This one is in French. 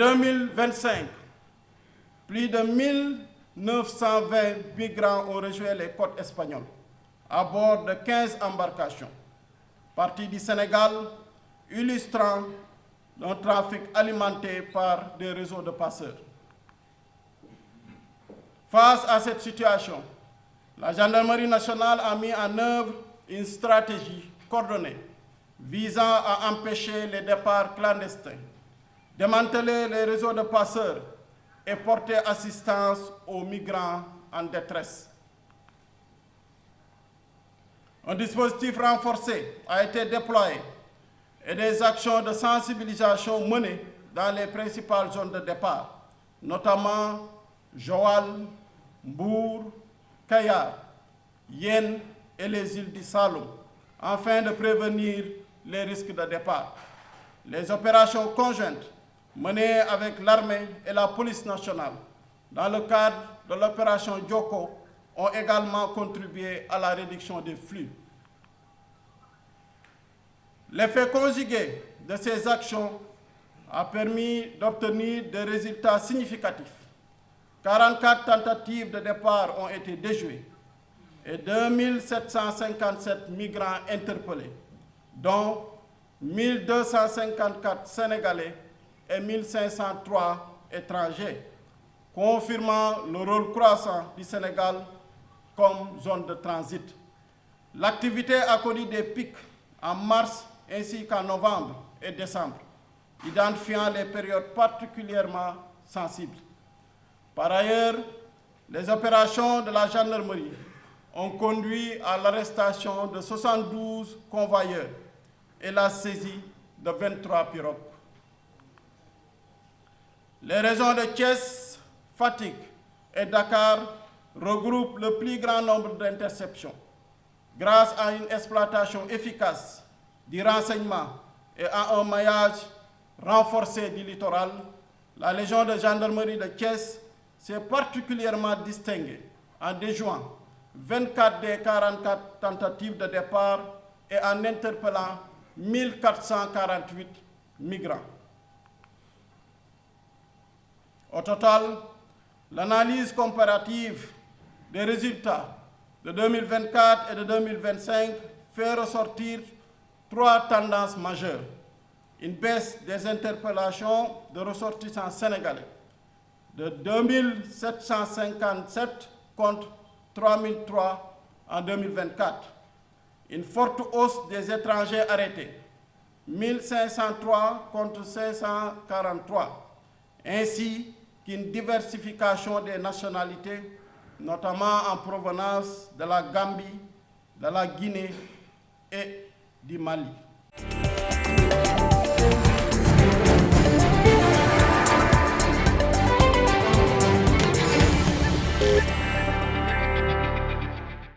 2025, plus de 1920 migrants ont rejoint les côtes espagnoles à bord de 15 embarcations parties du Sénégal, illustrant un trafic alimenté par des réseaux de passeurs. Face à cette situation, la Gendarmerie nationale a mis en œuvre une stratégie coordonnée visant à empêcher les départs clandestins, démanteler les réseaux de passeurs et porter assistance aux migrants en détresse. Un dispositif renforcé a été déployé et des actions de sensibilisation menées dans les principales zones de départ, notamment Joal, Mbour, Kayar, Yen et les îles du Saloum, afin de prévenir les risques de départ. Les opérations conjointes menées avec l'armée et la police nationale dans le cadre de l'opération Djoko ont également contribué à la réduction des flux. L'effet conjugué de ces actions a permis d'obtenir des résultats significatifs. 44 tentatives de départ ont été déjouées et 2757 migrants interpellés, dont 1254 Sénégalais et 1503 étrangers, confirmant le rôle croissant du Sénégal comme zone de transit. L'activité a connu des pics en mars ainsi qu'en novembre et décembre, identifiant les périodes particulièrement sensibles. Par ailleurs, les opérations de la gendarmerie ont conduit à l'arrestation de 72 convoyeurs et la saisie de 23 pirogues. Les régions de Thiès, Fatick et Dakar regroupent le plus grand nombre d'interceptions. Grâce à une exploitation efficace du renseignement et à un maillage renforcé du littoral, la Légion de gendarmerie de Thiès s'est particulièrement distinguée en déjouant 24 des 44 tentatives de départ et en interpellant 1448 migrants. Au total, l'analyse comparative des résultats de 2024 et de 2025 fait ressortir 3 tendances majeures. Une baisse des interpellations de ressortissants sénégalais de 2757 contre 3003 en 2024. Une forte hausse des étrangers arrêtés, 1503 contre 543, ainsi qu'une diversification des nationalités, notamment en provenance de la Gambie, de la Guinée et du Mali.